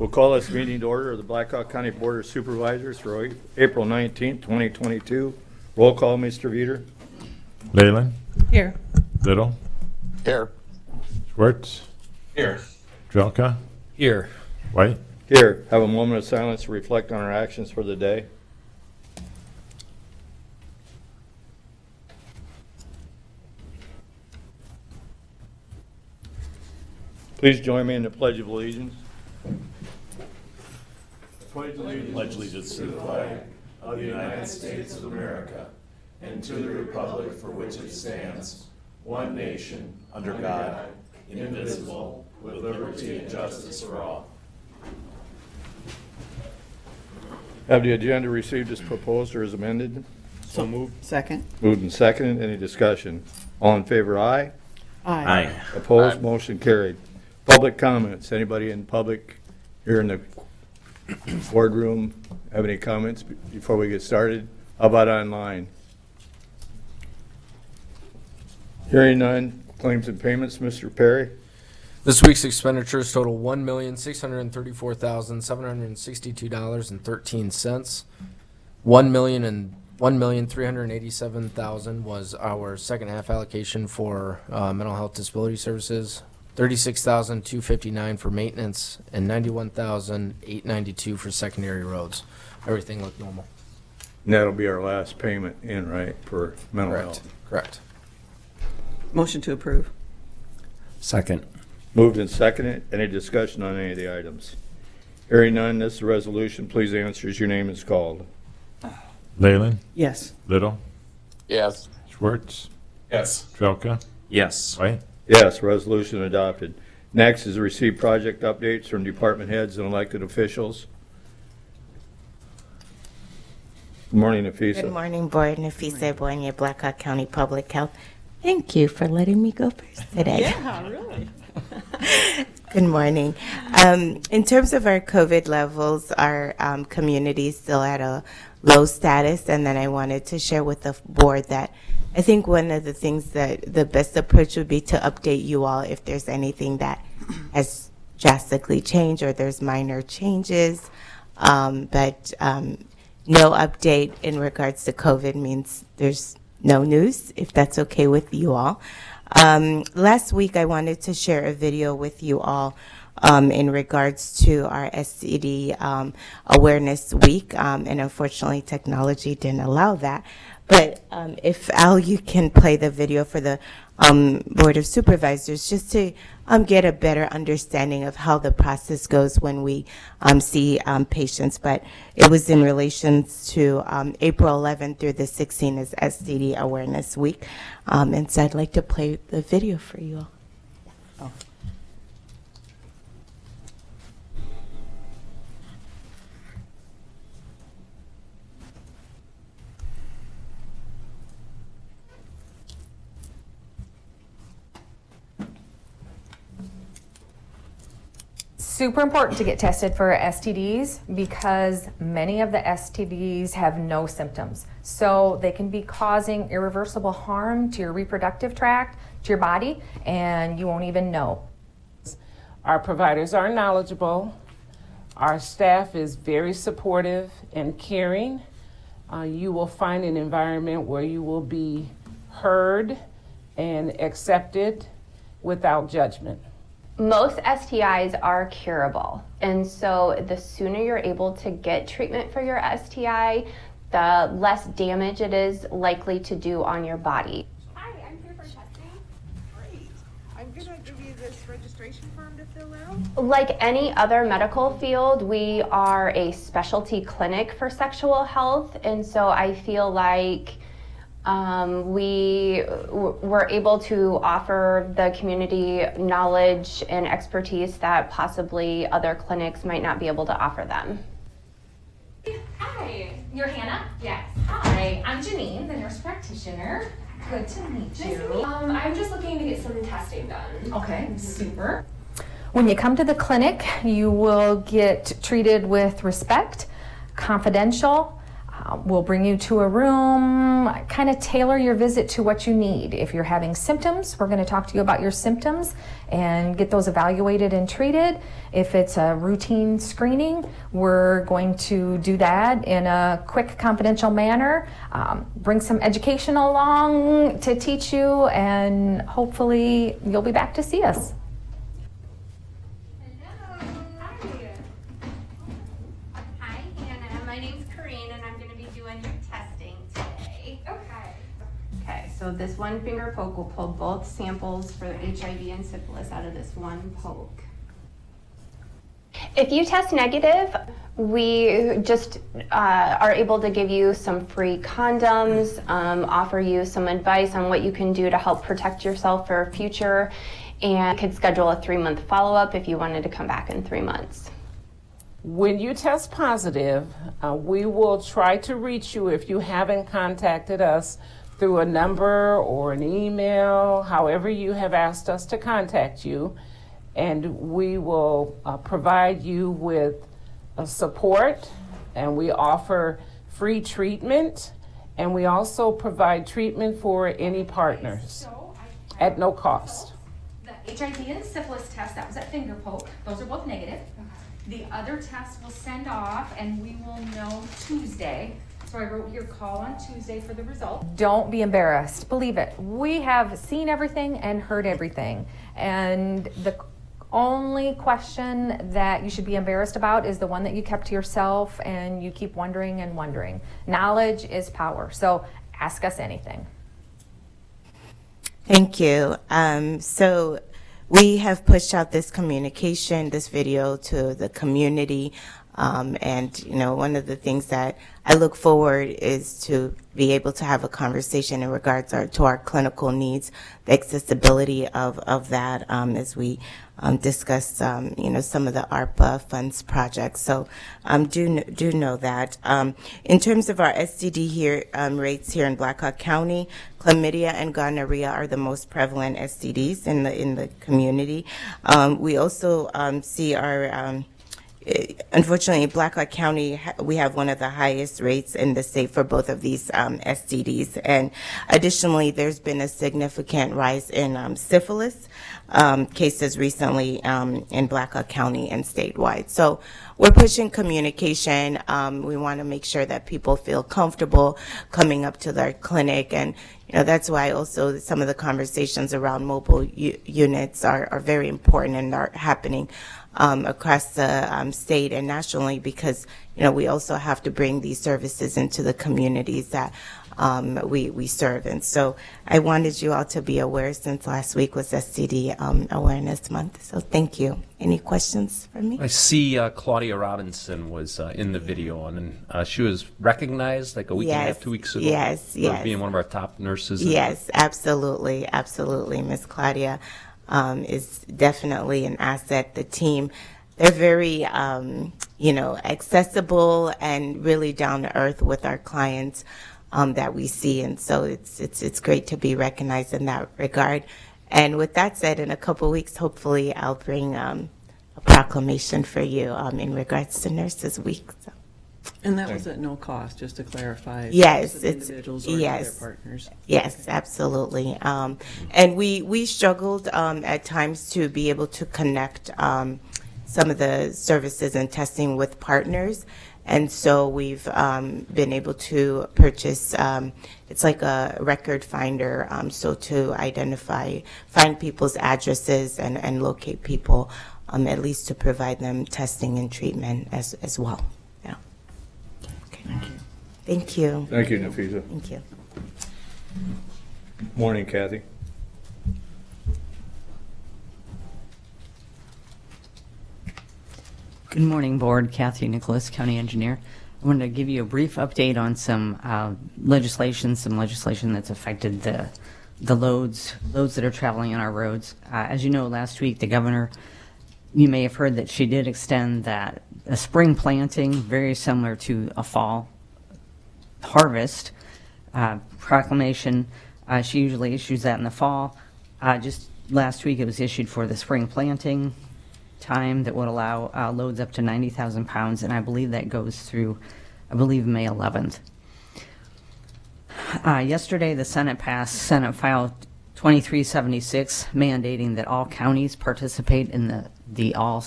We'll call this meeting to order of the Blackhawk County Board of Supervisors for April 19th, 2022. Roll call, Mr. Veeder. Leyland. Here. Little. Here. Schwartz. Here. Jelka. Here. White. Here, have a moment of silence to reflect on our actions for the day. Please join me in the Pledge of Allegiance. Pledge allegiance to the flag of the United States of America and to the republic for which it stands, one nation, under God, indivisible, with liberty and justice for all. Have the agenda received as proposed or as amended? So moved. Second. Moved and seconded. Any discussion? All in favor, aye. Aye. Opposed, motion carried. Public comments. Anybody in public here in the boardroom have any comments before we get started? How about online? Hearing none. Claims and payments, Mr. Perry. This week's expenditures total $1,634,762.13. $1,387,000 was our second half allocation for mental health disability services. $36,259 for maintenance and $91,892 for secondary roads. Everything looked normal. And that'll be our last payment in, right, for mental health. Correct. Motion to approve. Second. Moved and seconded. Any discussion on any of the items? Hearing none, this is a resolution. Please answer as your name is called. Leyland. Yes. Little. Yes. Schwartz. Yes. Jelka. Yes. White. Yes, resolution adopted. Next is to receive project updates from department heads and elected officials. Good morning, Nafisa. Good morning, Board. Nafisa Boynia, Blackhawk County Public Health. Thank you for letting me go first today. Yeah, really. Good morning. In terms of our COVID levels, our community is still at a low status, and then I wanted to share with the board that I think one of the things that the best approach would be to update you all if there's anything that has drastically changed or there's minor changes. But no update in regards to COVID means there's no news, if that's okay with you all. Last week, I wanted to share a video with you all in regards to our Std Awareness Week, and unfortunately, technology didn't allow that. But if Al, you can play the video for the Board of Supervisors, just to get a better understanding of how the process goes when we see patients. But it was in relation to April 11th through the 16th is Std Awareness Week. And so I'd like to play the video for you all. Oh. Super important to get tested for STDs because many of the STDs have no symptoms. So they can be causing irreversible harm to your reproductive tract, to your body, and you won't even know. Our providers are knowledgeable. Our staff is very supportive and caring. You will find an environment where you will be heard and accepted without judgment. Most STIs are curable, and so the sooner you're able to get treatment for your STI, the less damage it is likely to do on your body. Hi, I'm here for testing. Great. I'm going to give you this registration form to fill out. Like any other medical field, we are a specialty clinic for sexual health, and so I feel like we were able to offer the community knowledge and expertise that possibly other clinics might not be able to offer them. Hi, you're Hannah? Yes. Hi, I'm Janine, the nurse practitioner. Good to meet you. I'm just looking to get some testing done. Okay, super. When you come to the clinic, you will get treated with respect, confidential. We'll bring you to a room, kind of tailor your visit to what you need. If you're having symptoms, we're going to talk to you about your symptoms and get those evaluated and treated. If it's a routine screening, we're going to do that in a quick, confidential manner. Bring some education along to teach you, and hopefully you'll be back to see us. Hi, Hannah. My name's Corrine, and I'm going to be doing your testing today. Okay. Okay, so this one finger poke will pull both samples for HIV and syphilis out of this one poke. If you test negative, we just are able to give you some free condoms, offer you some advice on what you can do to help protect yourself for future, and could schedule a 3-month follow-up if you wanted to come back in 3 months. When you test positive, we will try to reach you if you haven't contacted us through a number or an email, however you have asked us to contact you, and we will provide you with support, and we offer free treatment, and we also provide treatment for any partners at no cost. The HIV and syphilis test, that was at finger poke. Those are both negative. The other test will send off, and we will know Tuesday. So I wrote here, call on Tuesday for the result. Don't be embarrassed. Believe it. We have seen everything and heard everything. And the only question that you should be embarrassed about is the one that you kept to yourself and you keep wondering and wondering. Knowledge is power. So ask us anything. Thank you. So we have pushed out this communication, this video to the community. And, you know, one of the things that I look forward is to be able to have a conversation in regards to our clinical needs, the accessibility of that as we discuss, you know, some of the ARPA funds projects. So do know that. In terms of our STD here, rates here in Black Hawk County, chlamydia and gonorrhea are the most prevalent STDs in the community. We also see our unfortunately, Black Hawk County, we have one of the highest rates in the state for both of these STDs. And additionally, there's been a significant rise in syphilis cases recently in Black Hawk County and statewide. So we're pushing communication. We want to make sure that people feel comfortable coming up to their clinic. And, you know, that's why also some of the conversations around mobile units are very important and are happening across the state and nationally, because, you know, we also have to bring these services into the communities that we serve. And so I wanted you all to be aware, since last week was STD Awareness Month. So thank you. Any questions for me? I see Claudia Robinson was in the video, and she was recognized like a week and a half, 2 weeks ago. Yes, for being one of our top nurses. Yes, absolutely, absolutely. Miss Claudia is definitely an asset. The team, they're very, you know, accessible and really down to earth with our clients that we see. And so it's great to be recognized in that regard. And with that said, in a couple of weeks, hopefully I'll bring a proclamation for you in regards to Nurses Week. So. And that was at no cost, just to clarify. Yes, it's individuals or their partners. Yes, absolutely. And we struggled at times to be able to connect some of the services and testing with partners. And so we've been able to purchase, it's like a record finder, so to find people's addresses and locate people, at least to provide them testing and treatment as well. Yeah. Okay. Thank you. Thank you, Nafisa. Thank you. Morning, Kathy. Good morning, Board. Kathy Nicholas, County Engineer. I wanted to give you a brief update on some legislation that's affected the loads that are traveling on our roads. As you know, last week the governor, you may have heard that she did extend that a spring planting, very similar to a fall harvest proclamation. She usually issues that in the fall. Just last week it was issued for the spring planting time that would allow loads up to 90,000 pounds, and I believe that goes through I believe May 11th. Yesterday, the Senate passed Senate File 2376, mandating that all counties participate in the all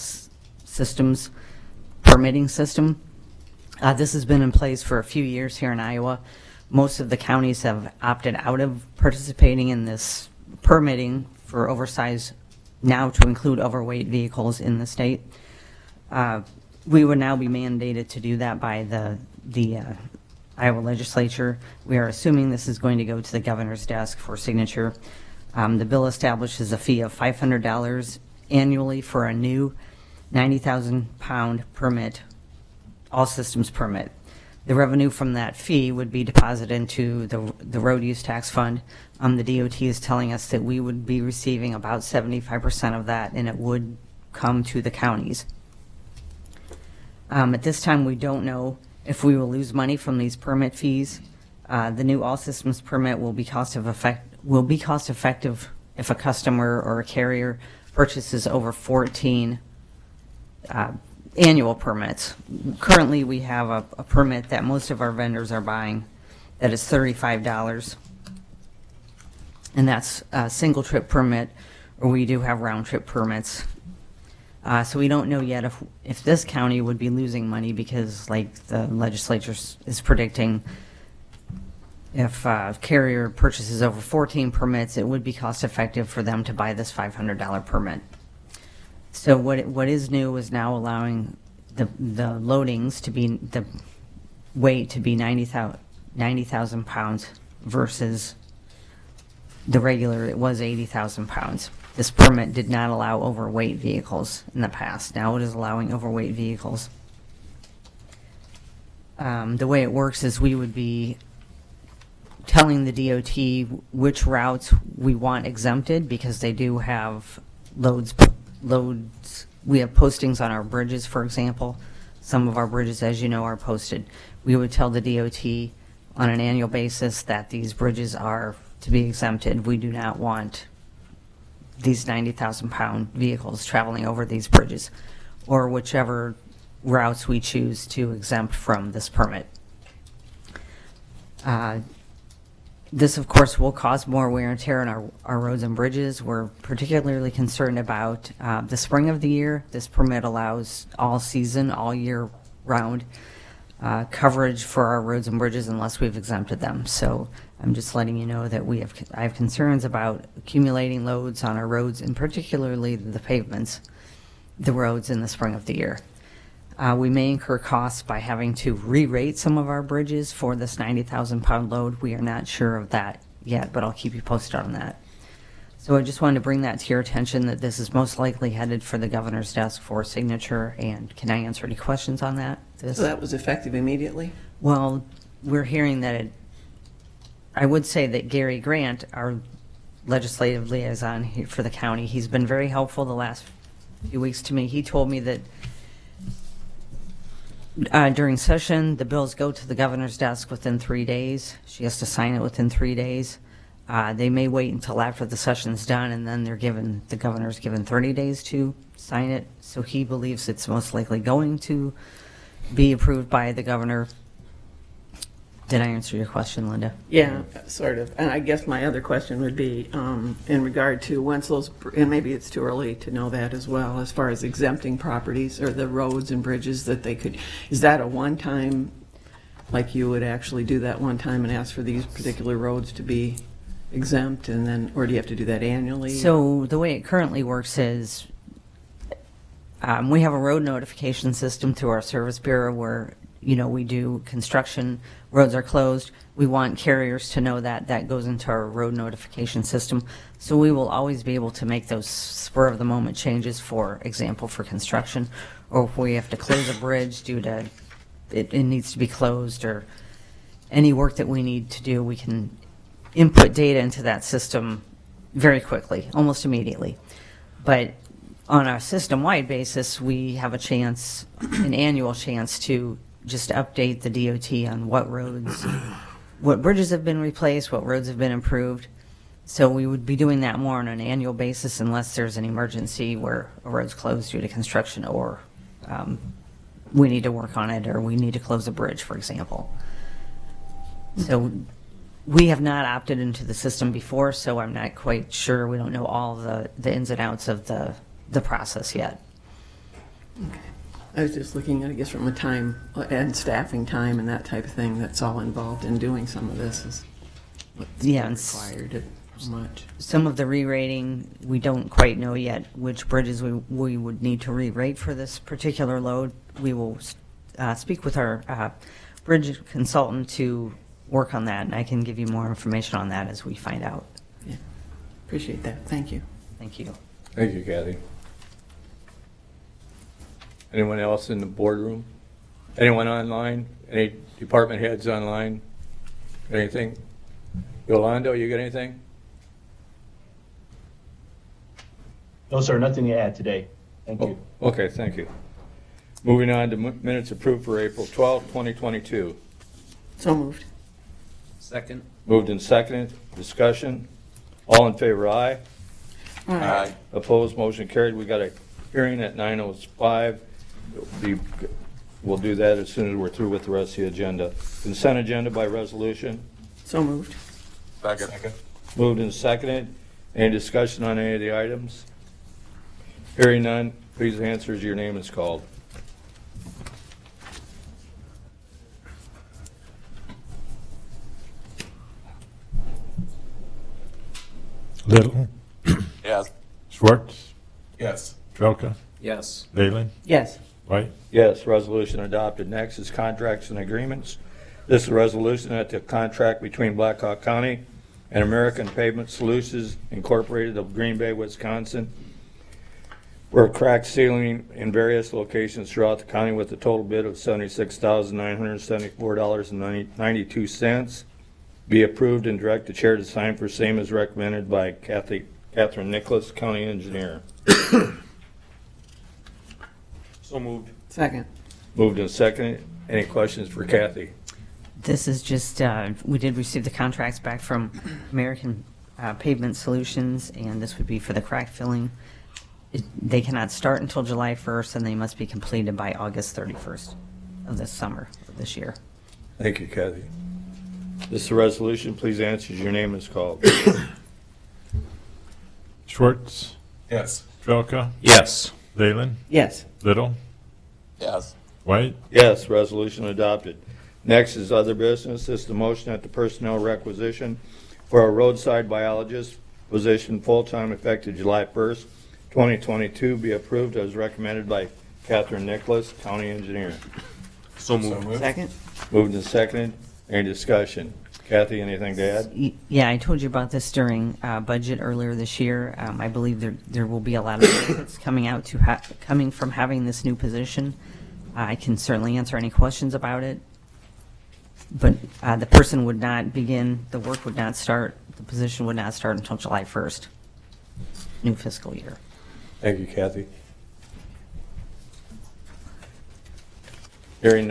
systems permitting system. This has been in place for a few years here in Iowa. Most of the counties have opted out of participating in this permitting for oversized, now to include overweight vehicles in the state. We would now be mandated to do that by the Iowa legislature. We are assuming this is going to go to the governor's desk for signature. The bill establishes a fee of $500 annually for a new 90,000 pound permit, all systems permit. The revenue from that fee would be deposited into the road use tax fund. The DOT is telling us that we would be receiving about 75% of that, and it would come to the counties. At this time, we don't know if we will lose money from these permit fees. The new all systems permit will be cost effective if a customer or a carrier purchases over 14 annual permits. Currently, we have a permit that most of our vendors are buying that is $35, and that's a single trip permit, or we do have round trip permits. So we don't know yet if this county would be losing money, because like the legislature is predicting, if a carrier purchases over 14 permits, it would be cost effective for them to buy this $500 permit. So what is new is now allowing the loadings to be, the weight to be 90,000 pounds versus the regular, it was 80,000 pounds. This permit did not allow overweight vehicles in the past. Now it is allowing overweight vehicles. The way it works is we would be telling the DOT which routes we want exempted, because they do have loads. We have postings on our bridges, for example. Some of our bridges, as you know, are posted. We would tell the DOT on an annual basis that these bridges are to be exempted. We do not want these 90,000 pound vehicles traveling over these bridges, or whichever routes we choose to exempt from this permit. This, of course, will cause more wear and tear on our roads and bridges. We're particularly concerned about the spring of the year. This permit allows all season, all year round coverage for our roads and bridges unless we've exempted them. So I'm just letting you know that I have concerns about accumulating loads on our roads, and particularly the pavements, the roads in the spring of the year. We may incur costs by having to re-rate some of our bridges for this 90,000 pound load. We are not sure of that yet, but I'll keep you posted on that. So I just wanted to bring that to your attention, that this is most likely headed for the governor's desk for signature. And can I answer any questions on that? So that was effective immediately? Well, we're hearing that I would say that Gary Grant, our legislative liaison here for the county, he's been very helpful the last few weeks to me. He told me that during session, the bills go to the governor's desk within 3 days. She has to sign it within 3 days. They may wait until after the session's done, and then the governor's given 30 days to sign it. So he believes it's most likely going to be approved by the governor. Did I answer your question, Linda? Yeah, sort of. And I guess my other question would be in regard to once those, and maybe it's too early to know that as well, as far as exempting properties or the roads and bridges that they could, is that a one-time, like you would actually do that one time and ask for these particular roads to be exempt, and then, or do you have to do that annually? So the way it currently works is we have a road notification system through our service bureau where, you know, we do construction, roads are closed. We want carriers to know that. That goes into our road notification system. So we will always be able to make those spur of the moment changes, for example, for construction, or if we have to close a bridge due to it needs to be closed, or any work that we need to do, we can input data into that system very quickly, almost immediately. But on a system-wide basis, we have a chance, an annual chance, to just update the DOT on what roads, what bridges have been replaced, what roads have been improved. So we would be doing that more on an annual basis unless there's an emergency where a road's closed due to construction or we need to work on it or we need to close a bridge, for example. So we have not opted into the system before, so I'm not quite sure. We don't know all the ins and outs of the process yet. I was just looking at, I guess, from a time and staffing time and that type of thing that's all involved in doing some of this is what's required so much. Some of the re-rating, we don't quite know yet which bridges we would need to re-rate for this particular load. We will speak with our bridge consultant to work on that, and I can give you more information on that as we find out. Yeah, appreciate that. Thank you. Thank you. Thank you, Kathy. Anyone else in the boardroom? Anyone online? Any department heads online? Anything? Yolando, you got anything? No, sir, nothing to add today. Thank you. Okay, thank you. Moving on to minutes approved for April 12, 2022. So moved. Second. Moved and seconded. Discussion. All in favor, aye. Aye. Opposed, motion carried. We got a hearing at 9:05. We'll do that as soon as we're through with the rest of the agenda. Consent agenda by resolution. So moved. Second. Moved and seconded. Any discussion on any of the items? Hearing none, please answer as your name is called. Little, Yes. Schwartz, Yes. Trelka, Yes. Leyland, Yes. White. Yes, resolution adopted. Next is contracts and agreements. This is a resolution that the contract between Blackhawk County and American Pavement Solutions Incorporated of Green Bay, Wisconsin, for crack sealing in various locations throughout the county with a total bid of $76,974.92. Be approved and direct the chair to sign for same as recommended by Catherine Nicholas, County Engineer. So moved. Second. Moved and seconded. Any questions for Kathy? This is just, we did receive the contracts back from American Pavement Solutions, and this would be for the crack filling. They cannot start until July 1st, and they must be completed by August 31st of this summer, of this year. Thank you, Kathy. This is a resolution. Please answer as your name is called. Schwartz, Yes. Trelka, Yes. Leyland, Yes. Little, Yes. White. Yes, resolution adopted. Next is other business. This is the motion that the personnel requisition for a roadside biologist position full-time effective July 1st, 2022 be approved as recommended by Catherine Nicholas, County Engineer. So moved. Second. Moved and seconded. Any discussion? Kathy, anything to add? Yeah, I told you about this during budget earlier this year. I believe there will be a lot of benefits coming out coming from having this new position. I can certainly answer any questions about it, but the person would not begin, the work would not start, the position would not start until July 1st, new fiscal year. Thank you, Kathy. Hearing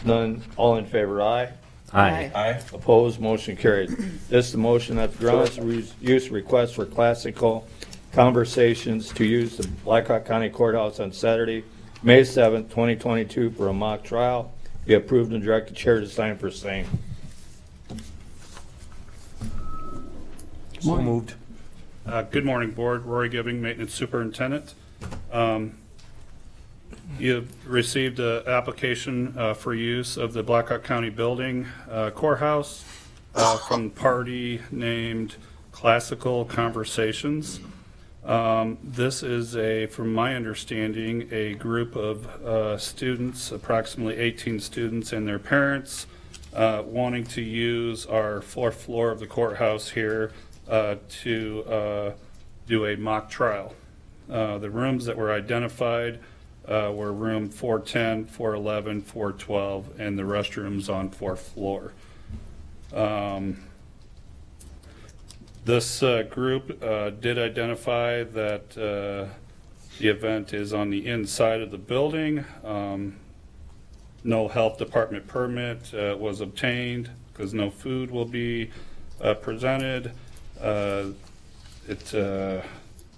none, all in favor, aye. Aye. Aye. Opposed, motion carried. This is the motion that the grounds use request for classical conversations to use the Blackhawk County Courthouse on Saturday, May 7th, 2022 for a mock trial. Be approved and direct the chair to sign for same. So moved. Good morning, Board. Rory Gibbing, Maintenance Superintendent. You've received an application for use of the Blackhawk County Building Courthouse from a party named Classical Conversations. This is from my understanding, a group of students, approximately 18 students and their parents, wanting to use our fourth floor of the courthouse here to do a mock trial. The rooms that were identified were room 410, 411, 412, and the restrooms on fourth floor. This group did identify that the event is on the inside of the building. No health department permit was obtained because no food will be presented.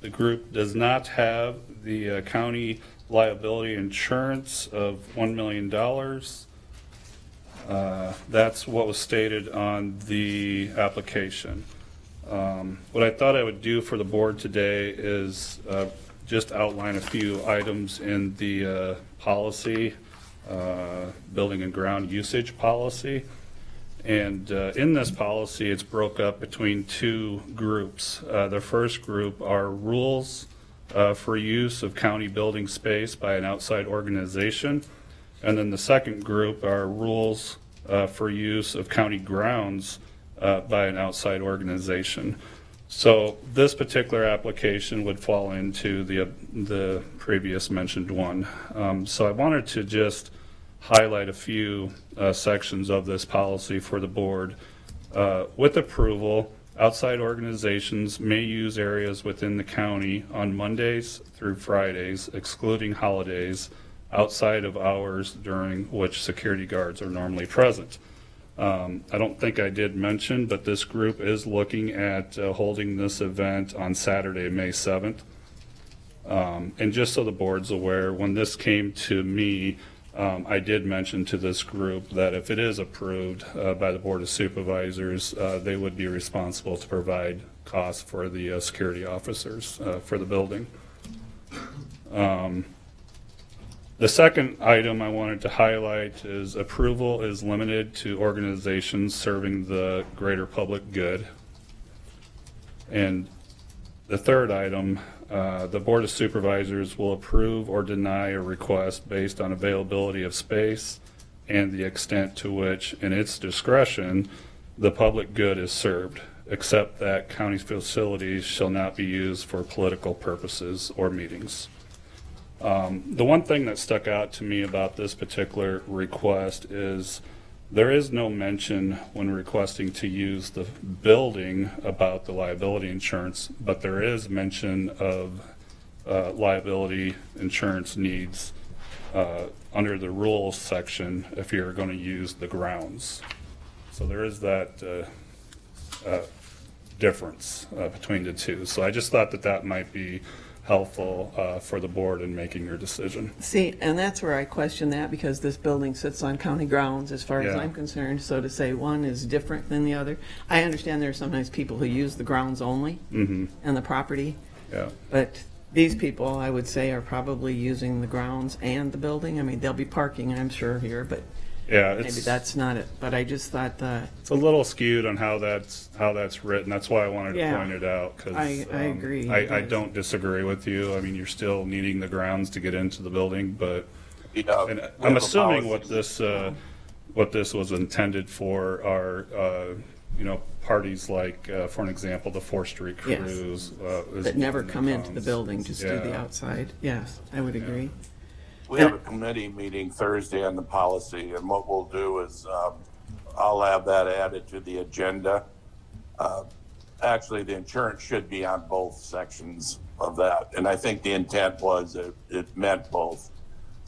The group does not have the county liability insurance of $1 million. That's what was stated on the application. What I thought I would do for the board today is just outline a few items in the policy, building and ground usage policy. And in this policy, it's broke up between two groups. The first group are rules for use of county building space by an outside organization. And then the second group are rules for use of county grounds by an outside organization. So this particular application would fall into the previous mentioned one. So I wanted to just highlight a few sections of this policy for the board. With approval, outside organizations may use areas within the county on Mondays through Fridays, excluding holidays, outside of hours during which security guards are normally present. I don't think I did mention, but this group is looking at holding this event on Saturday, May 7th. And just so the board's aware, when this came to me, I did mention to this group that if it is approved by the Board of Supervisors, they would be responsible to provide costs for the security officers for the building. The second item I wanted to highlight is approval is limited to organizations serving the greater public good. And the third item, the Board of Supervisors will approve or deny a request based on availability of space and the extent to which, in its discretion, the public good is served, except that county facilities shall not be used for political purposes or meetings. The one thing that stuck out to me about this particular request is there is no mention when requesting to use the building about the liability insurance, but there is mention of liability insurance needs under the rules section if you're going to use the grounds. So there is that difference between the two. So I just thought that that might be helpful for the board in making your decision. See, and that's where I question that, because this building sits on county grounds as far as Yeah. I'm concerned. So to say one is different than the other, I understand there are sometimes people who use the grounds only and the property. Yeah. But these people, I would say, are probably using the grounds and the building. I mean, they'll be parking, I'm sure, here, but Yeah, maybe it's that's not it. But I just thought it's a little skewed on how that's written. That's why I wanted to Yeah. point it out, because I agree. I don't disagree with you. I mean, you're still needing the grounds to get into the building, but and I'm assuming what this was intended for are parties like, for an example, the 4th Street Yes. Cruise that never come into the comes. building, just do the Yeah. outside. Yes, I would agree. We have a committee meeting Thursday on the policy, and what we'll do is I'll have that added to the agenda. Actually, the insurance should be on both sections of that, and I think the intent was it meant both.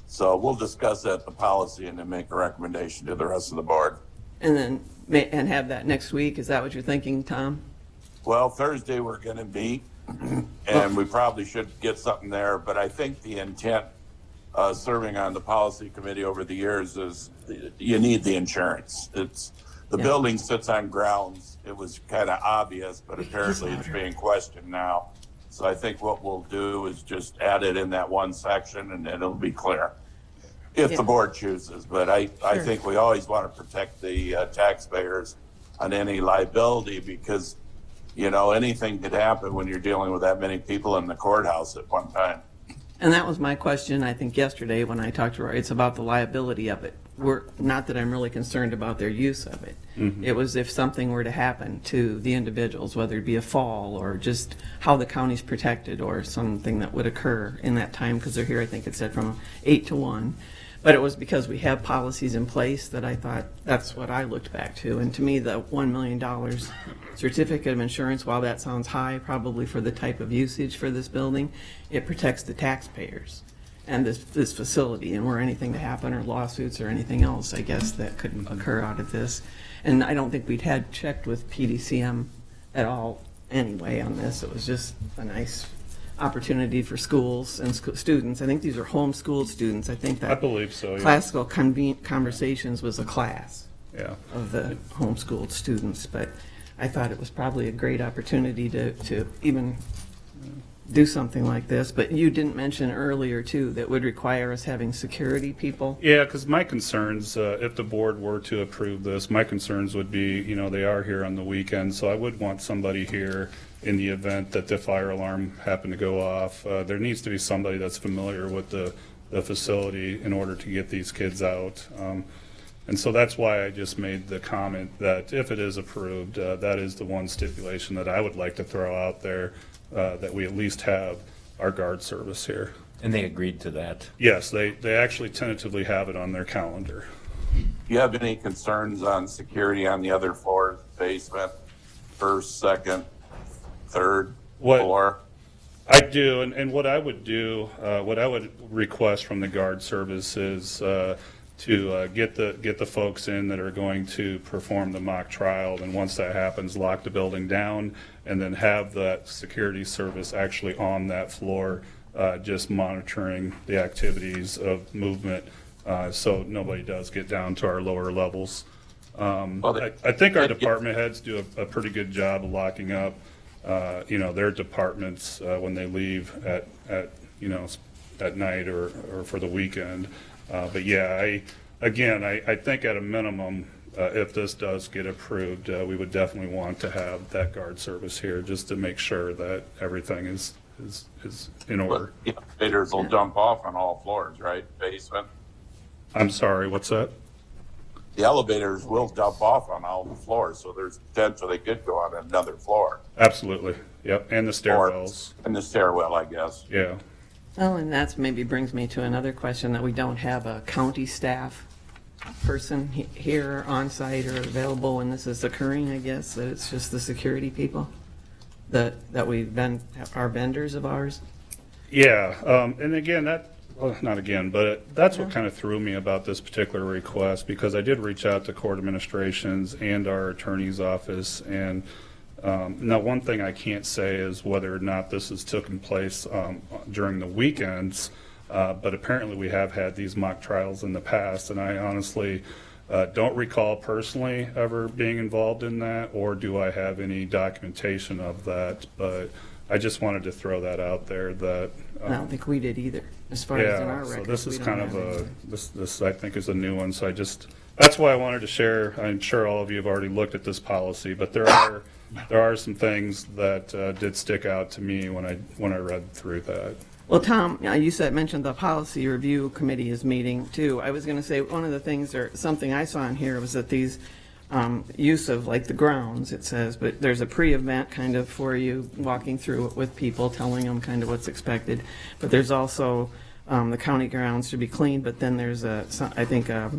So we'll discuss that, the policy, and then make a recommendation to the rest of the board. And then and have that next week. Is that what you're thinking, Tom? Well, Thursday we're going to meet, and we probably should get something there, but I think the intent serving on the policy committee over the years is you need the insurance. It's the building sits on grounds. It was kind of obvious, but apparently it's being questioned now. So I think what we'll do is just add it in that one section, and then it'll be clear if the board chooses. But I think we always want to protect the taxpayers on any liability, because anything could happen when you're dealing with that many people in the courthouse at one time. And that was my question, I think, yesterday when I talked to Roy. It's about the liability of it. Not that I'm really concerned about their use of it. It was if something were to happen to the individuals, whether it be a fall or just how the county's protected or something that would occur in that time, because they're here, I think it said from 8 to 1. But it was because we have policies in place that I thought that's what I looked back to. And to me, the $1 million certificate of insurance, while that sounds high, probably for the type of usage for this building, it protects the taxpayers and this facility, and were anything to happen or lawsuits or anything else, I guess, that could occur out of this. And I don't think we'd had checked with PDCM at all anyway on this. It was just a nice opportunity for schools and students. I think these are homeschooled students. I think that. I believe so, yeah. Classical Conversations was a class. Yeah. Of the homeschooled students, but I thought it was probably a great opportunity to even do something like this. But you didn't mention earlier, too, that would require us having security people. Yeah, because my concerns, if the board were to approve this, my concerns would be, they are here on the weekend, so I would want somebody here in the event that the fire alarm happened to go off. There needs to be somebody that's familiar with the facility in order to get these kids out. And so that's why I just made the comment that if it is approved, that is the one stipulation that I would like to throw out there, that we at least have our guard service here. And they agreed to that? Yes, they actually tentatively have it on their calendar. Do you have any concerns on security on the other floors, basement, first, second, third floor? I do, and what I would do, what I would request from the guard service is to get the folks in that are going to perform the mock trial, and once that happens, lock the building down, and then have that security service actually on that floor, just monitoring the activities of movement, so nobody does get down to our lower levels. I think our department heads do a pretty good job of locking up, their departments when they leave at night or for the weekend. But yeah, I think at a minimum, if this does get approved, we would definitely want to have that guard service here just to make sure that everything is in order. The elevators will dump off on all floors, right? Basement? I'm sorry, what's that? The elevators will dump off on all the floors, so there's potential they could go on another floor. Absolutely, yep, and the stairwells. And the stairwell, I guess. Yeah. Well, and that maybe brings me to another question, that we don't have a county staff person here on site or available when this is occurring, I guess, that it's just the security people that are vendors of ours. Yeah, and again, not again, but that's what kind of threw me about this particular request, because I did reach out to court administrations and our attorney's office, and now one thing I can't say is whether or not this has taken place during the weekends, but apparently we have had these mock trials in the past, and I honestly don't recall personally ever being involved in that, or do I have any documentation of that, but I just wanted to throw that out there that I don't think we did either, as far as in our records. So this is kind of this I think is a new one, so that's why I wanted to share. I'm sure all of you have already looked at this policy, but there are some things that did stick out to me when I read through that. Well, Tom, you mentioned the policy review committee is meeting too. I was going to say one of the things, or something I saw in here, was that these use of like the grounds, it says, but there's a pre-event kind of for you walking through it with people, telling them kind of what's expected. But there's also the county grounds to be cleaned, but then there's I think a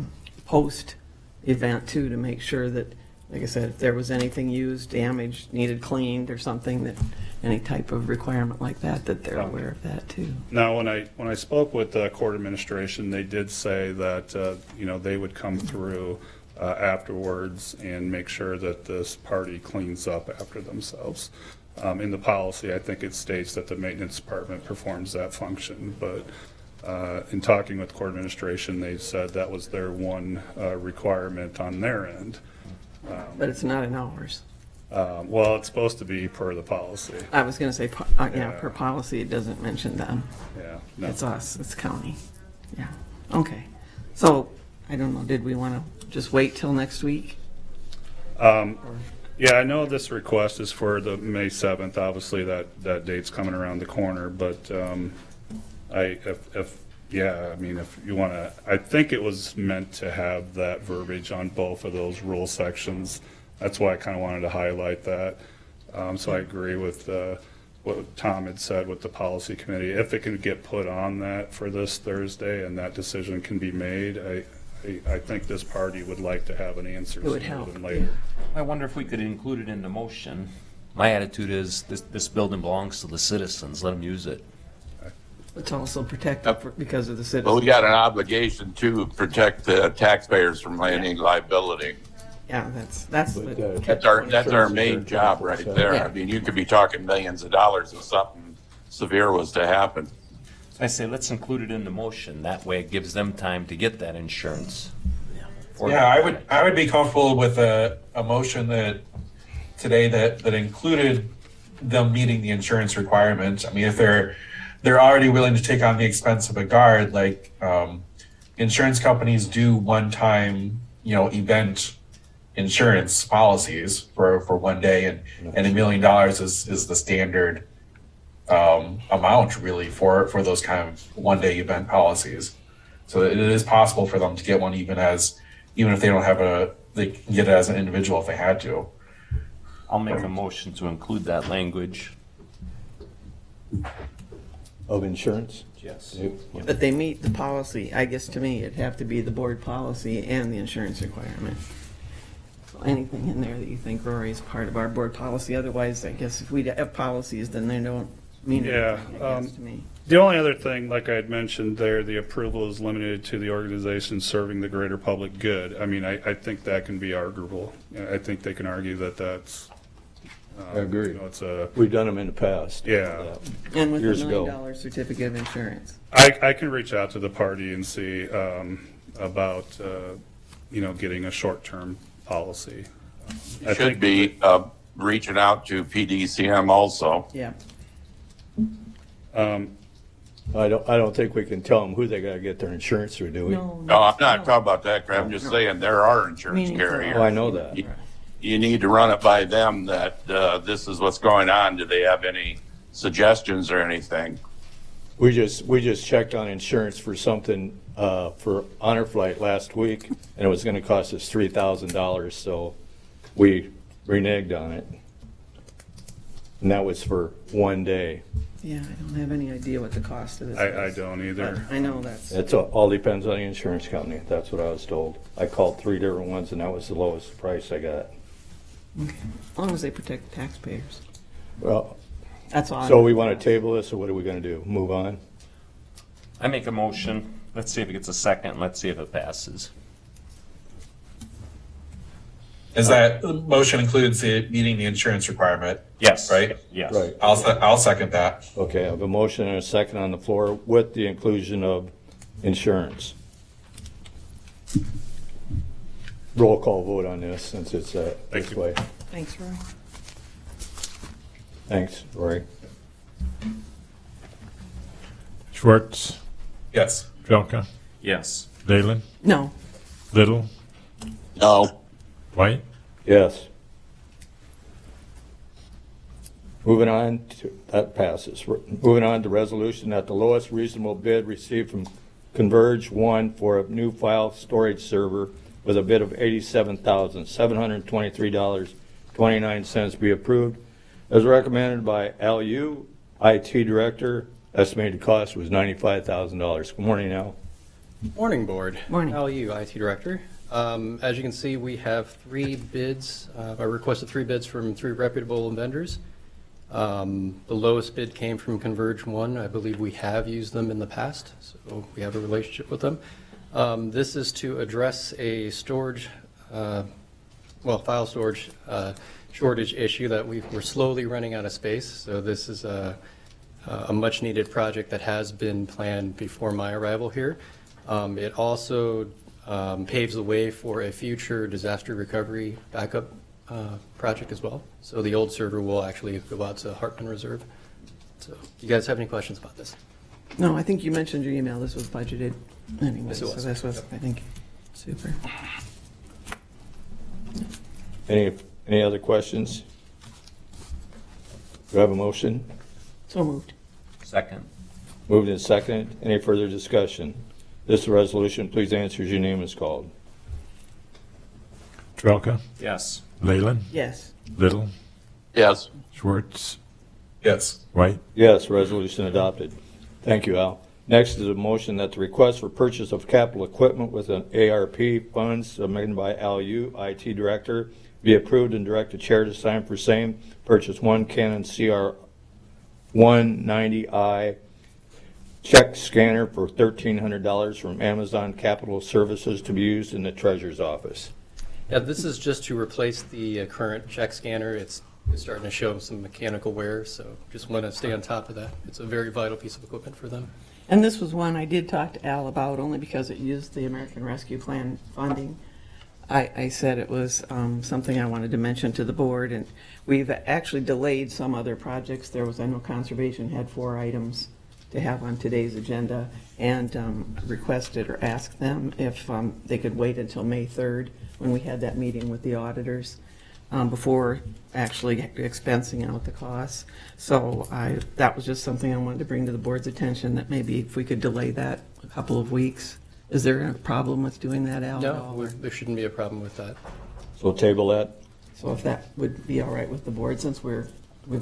post-event too, to make sure that, like I said, if there was anything used, damaged, needed cleaned or something, that any type of requirement like that they're aware of that too. Now, when I spoke with the court administration, they did say that they would come through afterwards and make sure that this party cleans up after themselves. In the policy, I think it states that the maintenance department performs that function, but in talking with court administration, they said that was their one requirement on their end. But it's not in ours. Well, it's supposed to be per the policy. I was going to say, per policy, it doesn't mention them. Yeah. No. It's us, it's county. Yeah, okay. So, I don't know, did we want to just wait till next week? Yeah, I know this request is for the May 7th. Obviously, that date's coming around the corner, but if you want to, I think it was meant to have that verbiage on both of those rule sections. That's why I kind of wanted to highlight that. So I agree with what Tom had said with the policy committee. If it can get put on that for this Thursday and that decision can be made, I think this party would like to have an answer sooner than later. I wonder if we could include it in the motion. My attitude is this building belongs to the citizens. Let them use it. It's also protected because of the citizens. Well, we got an obligation to protect the taxpayers from any liability. Yeah, that's our main job right there. Yeah. I mean, you could be talking millions of dollars of something severe was to happen. I say let's include it in the motion. That way it gives them time to get that insurance. Yeah, I would be comfortable with a motion that today that included them meeting the insurance requirements. I mean, if they're already willing to take on the expense of a guard, like insurance companies do one-time, event insurance policies for one day, and $1 million is the standard amount really for those kind of one-day event policies. So it is possible for them to get one even if they don't have they can get it as an individual if they had to. I'll make a motion to include that language. Of insurance? Yes. But they meet the policy. I guess to me, it'd have to be the board policy and the insurance requirement. So anything in there that you think, Rory, is part of our board policy. Otherwise, I guess if we have policies, then they don't mean anything, I guess, to me. The only other thing, like I had mentioned there, the approval is limited to the organization serving the greater public good. I mean, I think that can be arguable. I think they can argue that that's. I agree. It's We've done them in the past. Yeah. And with Years $1 ago. million certificate of insurance. I can reach out to the party and see about, getting a short-term policy. You should be reaching out to PDCM also. Yeah. I don't think we can tell them who they gotta get their insurance through, do we? No, I'm not talking about that, Craig. I'm just saying there are insurance carriers. Oh, I know that. You need to run it by them that this is what's going on. Do they have any suggestions or anything? We just checked on insurance for something for Honor Flight last week, and it was gonna cost us $3,000, so we reneged on it. And that was for one day. Yeah, I don't have any idea what the cost of this is. I don't either. But I know that's. It's all depends on the insurance company. That's what I was told. I called 3 different ones, and that was the lowest price I got. Okay. As long as they protect taxpayers. Well, That's all. so we want to table this, or what are we going to do? Move on? I make a motion. Let's see if it gets a second. Let's see if it passes. Is that motion includes meeting the insurance requirement? Yes. Right? Yes. Right. I'll second that. Okay, I have a motion and a second on the floor with the inclusion of insurance. Roll call vote on this since it's this way. Thanks, Roy. Thanks, Rory. Schwartz, Yes. Jelka, Yes. Leyland, No. Little, No. White, Yes. Moving on to, that passes. Moving on to resolution that the lowest reasonable bid received from Converge One for a new file storage server with a bid of $87,723.29 be approved as recommended by LU, IT Director. Estimated cost was $95,000. Good morning, Al. Morning, Board. Morning. LU, IT Director. As you can see, we have 3 bids. I requested 3 bids from 3 reputable vendors. The lowest bid came from Converge One. I believe we have used them in the past, so we have a relationship with them. This is to address a storage, file storage shortage issue that we're slowly running out of space. So this is a much-needed project that has been planned before my arrival here. It also paves the way for a future disaster recovery backup project as well. So the old server will actually go out to Hartman Reserve. So you guys have any questions about this? No, I think you mentioned your email. This was budgeted anyway. Yes, it was. So this was, I think, super. Any other questions? Do I have a motion? So moved. Second. Moved and seconded. Any further discussion? This resolution, please answer as your name is called. Jelka, Yes. Leyland, Yes. Little, Yes. Schwartz, Yes. White, Yes, resolution adopted. Thank you, Al. Next is a motion that the request for purchase of capital equipment with an ARP funds submitted by LU, IT Director, be approved and direct the chair to sign for same. Purchase 1 Canon CR 190i check scanner for $1,300 from Amazon Capital Services to be used in the treasurer's office. Yeah, this is just to replace the current check scanner. It's It's starting to show some mechanical wear, so just want to stay on top of that. It's a very vital piece of equipment for them. And this was one I did talk to Al about, only because it used the American Rescue Plan funding. I said it was something I wanted to mention to the board, and we've actually delayed some other projects. There was, I know Conservation had 4 items to have on today's agenda, and requested or asked them if they could wait until May 3rd, when we had that meeting with the auditors, before actually expensing out the costs. So that was just something I wanted to bring to the board's attention, that maybe if we could delay that a couple of weeks. Is there a problem with doing that, Al? at all, No, or- there shouldn't be a problem with that. So table that. So if that would be all right with the board, since we've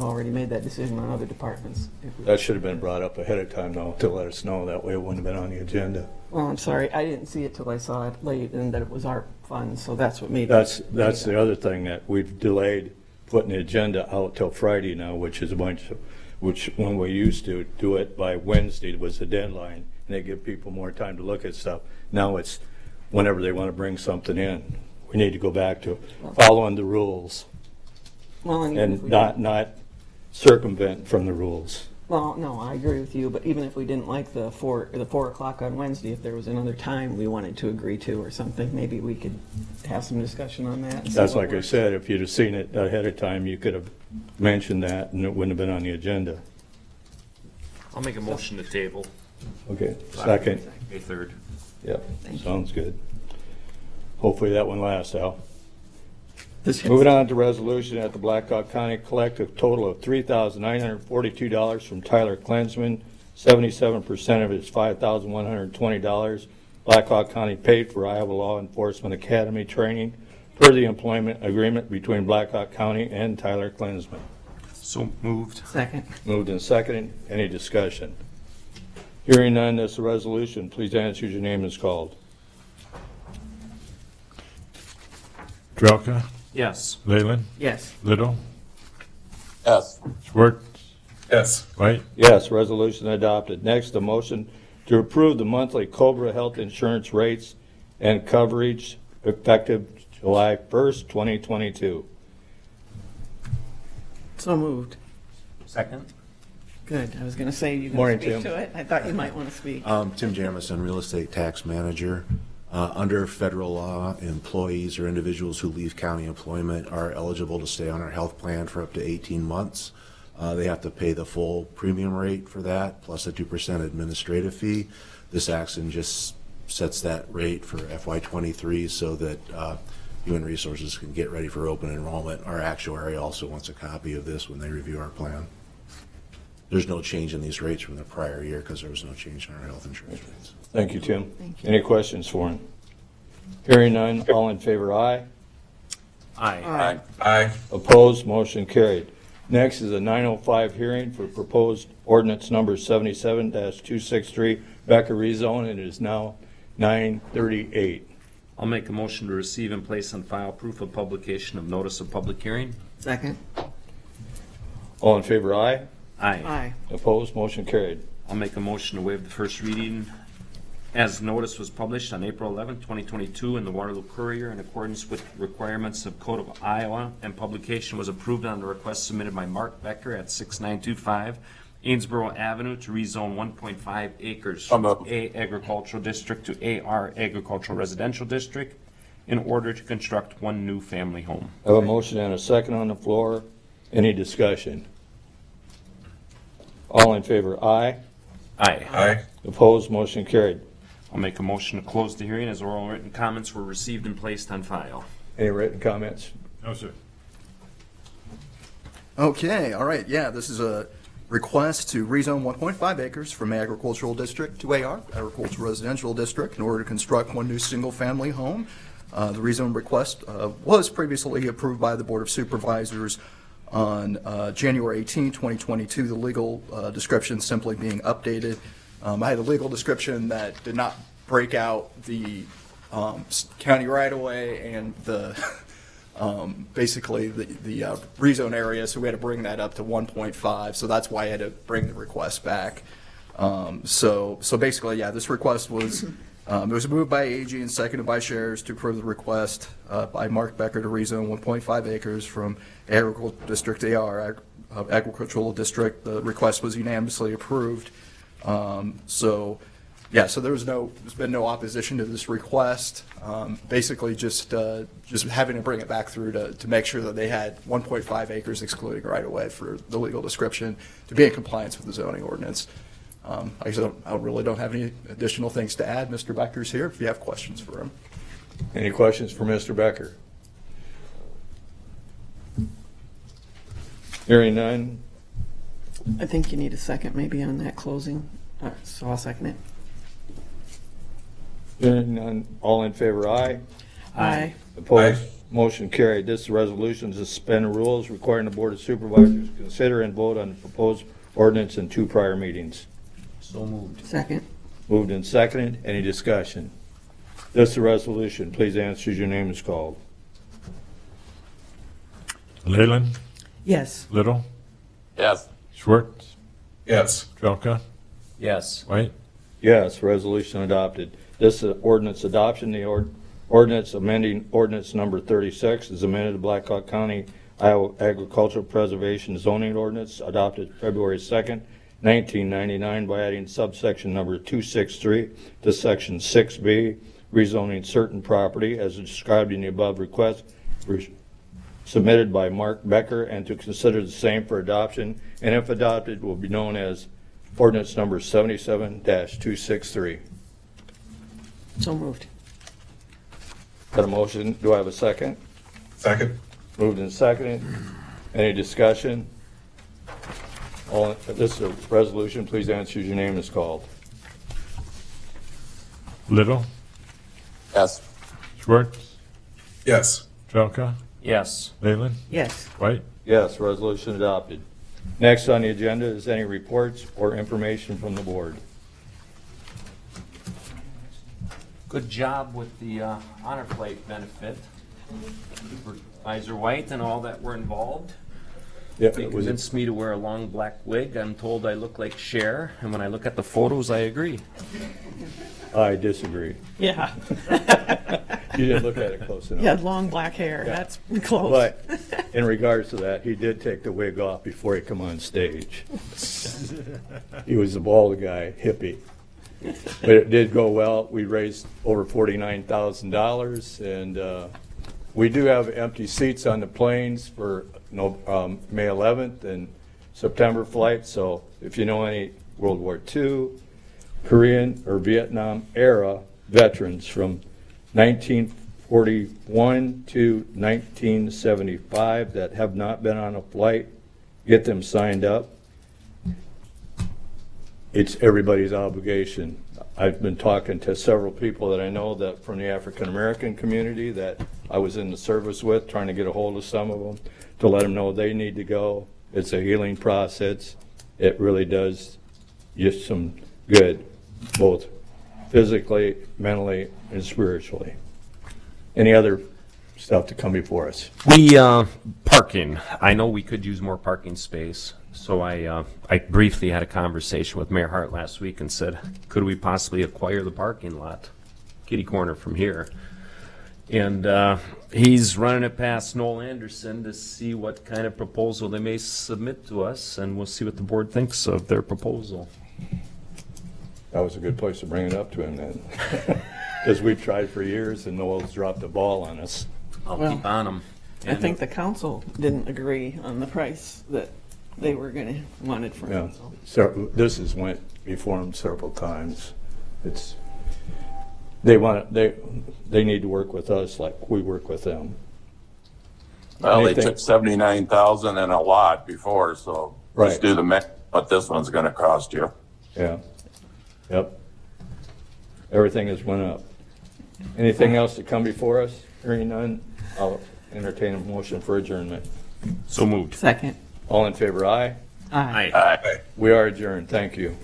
already made that decision on other departments. That should have been brought up ahead of time, though, to let us know. That way it wouldn't have been on the agenda. Well, I'm sorry, I didn't see it till I saw it late, and that it was our funds, so that's what made That's the other thing, that we've delayed putting the agenda out till Friday now, which when we used to do it by Wednesday was the deadline, and they give people more time to look at stuff. Now it's whenever they want to bring something in. We need to go back to following the rules Well, and even if and we not circumvent from the rules. Well, no, I agree with you, but even if we didn't like the 4 o'clock on Wednesday, if there was another time we wanted to agree to or something, maybe we could have some discussion on that. and see That's what like I works. said, if you'd have seen it ahead of time, you could have mentioned that and it wouldn't have been on the agenda. I'll make a motion to table. Okay, second. May 3rd. Yep, sounds good. Hopefully that one lasts, Al. Moving on to resolution at the Blackhawk County collect a total of $3,942 from Tyler Klensman. 77% of it is $5,120. Blackhawk County paid for Iowa Law Enforcement Academy training per the employment agreement between Blackhawk County and Tyler Klensman. So moved. Second. Moved and seconded. Any discussion? Hearing none, this is a resolution. Please answer as your name is called. Drelka? Yes. Leyland? Yes. Little? Yes. Schwartz? Yes. White? Yes, resolution adopted. Next, a motion to approve the monthly Cobra health insurance rates and coverage effective July 1st, 2022. So moved. Second. Good. I was going to say you Morning, can speak Tim. to it. I thought you might want to speak. Tim Jamison, Real Estate Tax Manager. Under federal law, employees or individuals who leave county employment are eligible to stay on our health plan for up to 18 months. They have to pay the full premium rate for that, plus a 2% administrative fee. This action just sets that rate for FY23 so that Human Resources can get ready for open enrollment. Our actuary also wants a copy of this when they review our plan. There's no change in these rates from the prior year because there was no change in our health insurance rates. Thank you, Tim. Thank you. Any questions for him? Hearing none, all in favor, aye. Aye. Aye. Aye. Opposed, motion carried. Next is a 905 hearing for proposed ordinance number 77-263, Becker rezone, and it is now 9:38. I'll make a motion to receive and place on file proof of publication of notice of public hearing. Second. All in favor, aye. Aye. Aye. Opposed, motion carried. I'll make a motion to waive the first reading as notice was published on April 11, 2022 in the Waterloo Courier in accordance with requirements of Code of Iowa, and publication was approved on the request submitted by Mark Becker at 6925 Amesboro Avenue to rezone 1.5 acres from A Agricultural District to AR Agricultural Residential District in order to construct one new family home. I have a motion and a second on the floor. Any discussion? All in favor, aye. Aye. Aye. Opposed, motion carried. I'll make a motion to close the hearing as oral and written comments were received and placed on file. Any written comments? No, sir. Okay, all right, yeah, this is a request to rezone 1.5 acres from Agricultural District to AR, Agricultural Residential District, in order to construct one new single-family home. The rezone request was previously approved by the Board of Supervisors on January 18, 2022, the legal description simply being updated. I had a legal description that did not break out the county right-of-way and the basically the rezone area, so we had to bring that up to 1.5, so that's why I had to bring the request back. So basically, yeah, this request was It was moved by AG and seconded by Shares to approve the request by Mark Becker to rezone 1.5 acres from Agricultural District AR, Agricultural District. The request was unanimously approved. So there's been no opposition to this request. Basically, just having to bring it back through to make sure that they had 1.5 acres excluding right of way for the legal description to be in compliance with the zoning ordinance. I really don't have any additional things to add. Mr. Becker's here if you have questions for him. Any questions for Mr. Becker? Hearing none. I think you need a second maybe on that closing, so I'll second it. Hearing none. All in favor, aye. Aye. Opposed? Motion carried. This resolution to suspend rules requiring the Board of Supervisors to consider and vote on the proposed ordinance in 2 prior meetings. So moved. Second. Moved and seconded. Any discussion? This is a resolution. Please answer as your name is called. Leyland, Yes. Little, Yes. Schwartz, Yes. Trelka, Yes. White, Yes, resolution adopted. This is ordinance adoption. The ordinance amending ordinance number 36 is amended to Blackhawk County, Iowa Agricultural Preservation Zoning Ordinance adopted February 2nd, 1999 by adding subsection number 263 to section 6B, rezoning certain property as described in the above request submitted by Mark Becker, and to consider the same for adoption, and if adopted will be known as ordinance number 77-263. So moved. Got a motion? Do I have a second? Second. Moved and seconded. Any discussion? This is a resolution. Please answer as your name is called. Little, Yes. Schwartz, Yes. Trelka, Yes. Leyland, Yes. White. Yes, resolution adopted. Next on the agenda is any reports or information from the board. Good job with the honor flight benefit. Supervisor White and all that were involved. Yeah, They convinced me to wear a long black wig. I'm told I look like Cher, and when I look at the photos, I agree. I disagree. Yeah. You didn't look at it close enough. He had long black hair. Yeah. That's close. But in regards to that, he did take the wig off before he come on stage. He was a bald guy, hippie. But it did go well. We raised over $49,000, and we do have empty seats on the planes for May 11th and September flights. So if you know any World War II, Korean, or Vietnam era veterans from 1941 to 1975 that have not been on a flight, get them signed up. It's everybody's obligation. I've been talking to several people that I know that from the African American community that I was in the service with, trying to get a hold of some of them to let them know they need to go. It's a healing process. It really does just some good, both physically, mentally, and spiritually. Any other stuff to come before us? Parking. I know we could use more parking space. So I briefly had a conversation with Mayor Hart last week and said, could we possibly acquire the parking lot, kitty corner from here? And he's running it past Noel Anderson to see what kind of proposal they may submit to us, and we'll see what the board thinks of their proposal. That was a good place to bring it up to him then. Because we've tried for years and Noel's dropped the ball on us. I'll keep on them. I think the council didn't agree on the price that they were wanted for Yeah. it. So this has went before them several times. They need to work with us like we work with them. Well, Anything- they took 79,000 and a lot before, so Right. just do the math, what this one's gonna cost you. Yeah. Yep. Everything has went up. Anything else to come before us? Hearing none, I'll entertain a motion for adjournment. So moved. Second. All in favor, aye? Aye. Aye. We are adjourned. Thank you.